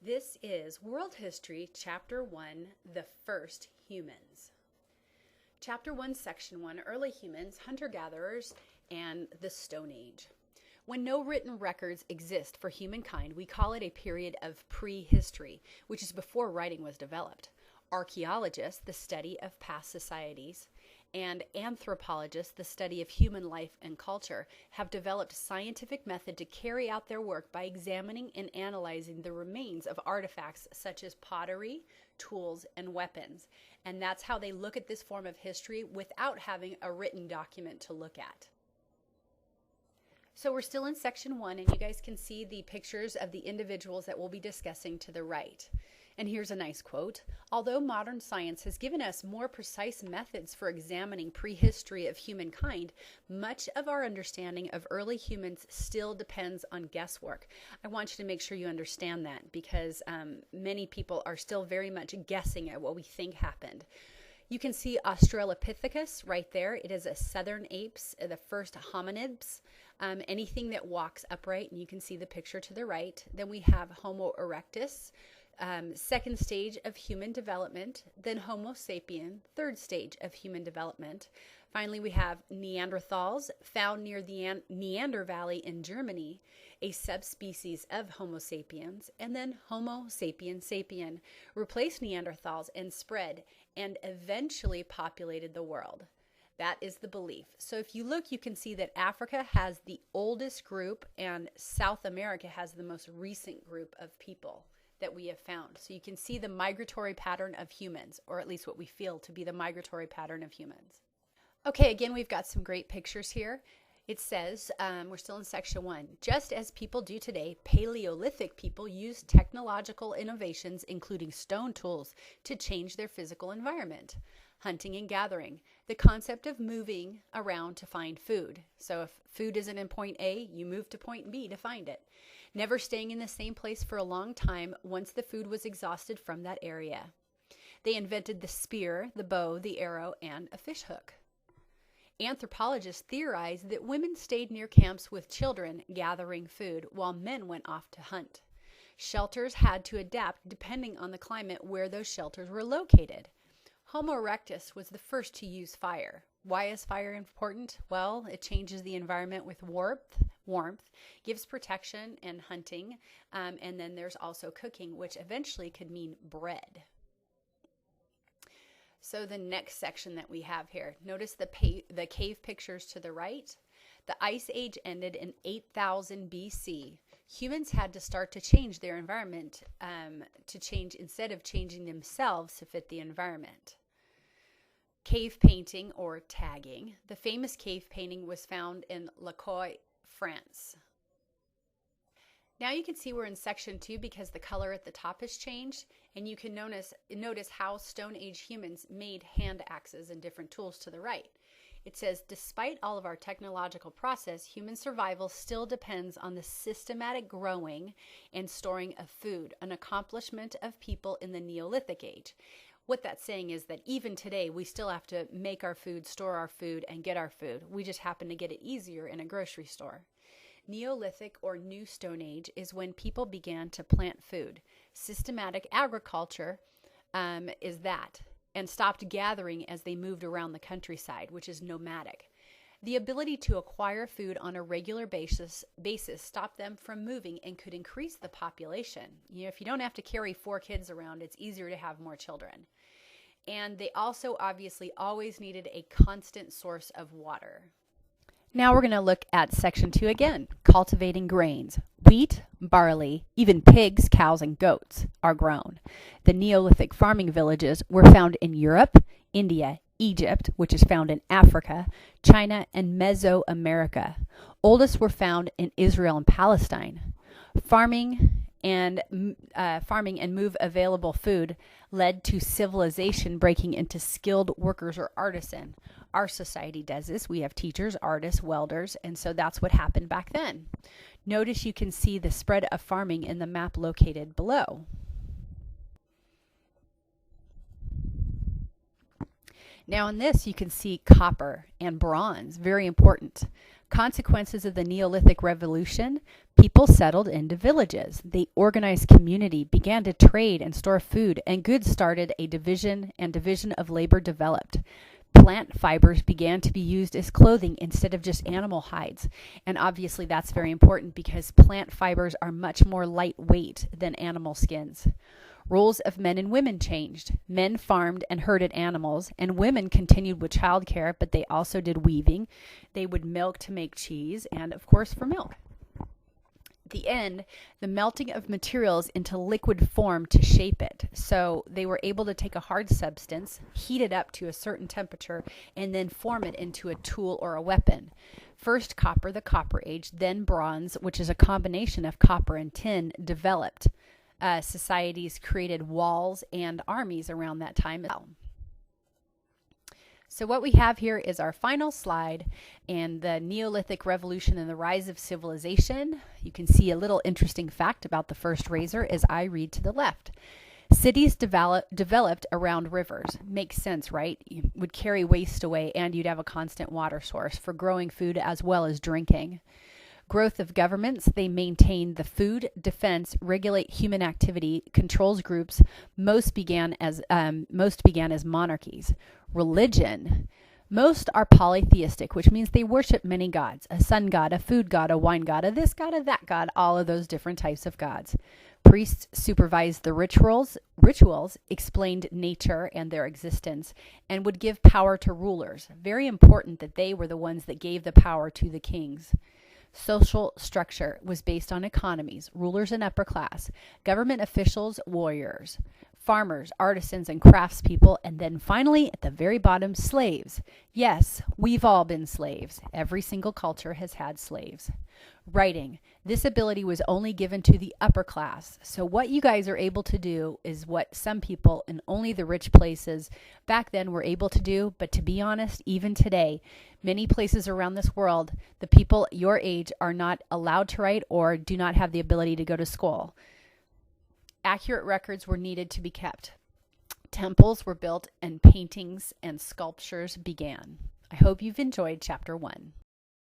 This is World History, Chapter 1, The First Humans. Chapter 1, Section 1, Early Humans, Hunter-Gatherers, and the Stone Age. When no written records exist for humankind, we call it a period of prehistory, which is before writing was developed. Archaeologists, the study of past societies, and anthropologists, the study of human life and culture, have developed a scientific method to carry out their work by examining and analyzing the remains of artifacts such as pottery, tools, and weapons. And that's how they look at this form of history without having a written document to look at. So we're still in Section 1, and you guys can see the pictures of the individuals that we'll be discussing to the right. And here's a nice quote. Although modern science has given us more precise methods for examining prehistory of humankind, much of our understanding of early humans still depends on guesswork. I want you to make sure you understand that because many people are still very much guessing at what we think happened. You can see Australopithecus right there. It is a southern apes, the first hominids, anything that walks upright, and you can see the picture to the right. Then we have Homo erectus, second stage of human development, then Homo sapien, third stage of human development. Finally, we have Neanderthals, found near the Neander Valley in Germany, a subspecies of Homo sapiens, and then Homo sapien sapien replaced Neanderthals and spread and eventually populated the world. That is the belief. So if you look, you can see that Africa has the oldest group and South America has the most recent group of people that we have found. So you can see the migratory pattern of humans, or at least what we feel to be the migratory pattern of humans. Okay, again, we've got some great pictures here. It says, we're still in Section 1, just as people do today, Paleolithic people used technological innovations, including stone tools, to change their physical environment. Hunting and gathering, the concept of moving around to find food. So if food isn't in point A, you move to point B to find it. Never staying in the same place for a long time once the food was exhausted from that area. They invented the spear, the bow, the arrow, and a fish hook. Anthropologists theorized that women stayed near camps with children gathering food while men went off to hunt. Shelters had to adapt depending on the climate where those shelters were located. Homo erectus was the first to use fire. Why is fire important? Well, it changes the environment with warmth, gives protection and hunting, and then there's also cooking, which eventually could mean bread. So the next section that we have here, notice the cave pictures to the right. The Ice Age ended in 8000 BC. Humans had to start to change their environment instead of changing themselves to fit the environment. Cave painting or tagging. The famous cave painting was found in La Coye, France. Now you can see we're in Section 2 because the color at the top has changed, and you can notice how Stone Age humans made hand axes and different tools to the right. It says, despite all of our technological process, human survival still depends on the systematic growing and storing of food, an accomplishment of people in the Neolithic age. What that's saying is that even today, we still have to make our food, store our food, and get our food. We just happen to get it easier in a grocery store. Neolithic or New Stone Age is when people began to plant food. Systematic agriculture is that, and stopped gathering as they moved around the countryside, which is nomadic. The ability to acquire food on a regular basis stopped them from moving and could increase the population. You know, if you don't have to carry 4 kids around, it's easier to have more children. And they also obviously always needed a constant source of water. Now we're going to look at Section 2 again, cultivating grains. Wheat, barley, even pigs, cows, and goats are grown. The Neolithic farming villages were found in Europe, India, Egypt, which is found in Africa, China, and Mesoamerica. Oldest were found in Israel and Palestine. Farming and move available food led to civilization breaking into skilled workers or artisan. Our society does this. We have teachers, artists, welders, and so that's what happened back then. Notice you can see the spread of farming in the map located below. Now in this you can see copper and bronze, very important. Consequences of the Neolithic Revolution: people settled into villages. They organized community, began to trade and store food, and goods started a division, and division of labor developed. Plant fibers began to be used as clothing instead of just animal hides. And obviously that's very important because plant fibers are much more lightweight than animal skins. Roles of men and women changed. Men farmed and herded animals, and women continued with childcare, but they also did weaving. They would milk to make cheese, and of course for milk. The end, the melting of materials into liquid form to shape it. So they were able to take a hard substance, heat it up to a certain temperature, and then form it into a tool or a weapon. First copper, the Copper Age, then bronze, which is a combination of copper and tin, developed. Societies created walls and armies around that time as well. So what we have here is our final slide and the Neolithic Revolution and the rise of civilization. You can see a little interesting fact about the first razor as I read to the left. Cities developed around rivers. Makes sense, right? You would carry waste away and you'd have a constant water source for growing food as well as drinking. Growth of governments: they maintained the food, defense, regulate human activity, controls groups. Most began as monarchies. Religion: most are polytheistic, which means they worship many gods: a sun god, a food god, a wine god, a this god, a that god, all of those different types of gods. Priests supervised the rituals, explained nature and their existence, and would give power to rulers. Very important that they were the ones that gave the power to the kings. Social structure was based on economies: rulers and upper class, government officials, warriors, farmers, artisans, and craftspeople, and then finally, at the very bottom, slaves. Yes, we've all been slaves. Every single culture has had slaves. Writing: this ability was only given to the upper class. So what you guys are able to do is what some people in only the rich places back then were able to do. But to be honest, even today, many places around this world, the people your age are not allowed to write or do not have the ability to go to school. Accurate records were needed to be kept. Temples were built and paintings and sculptures began. I hope you've enjoyed Chapter 1.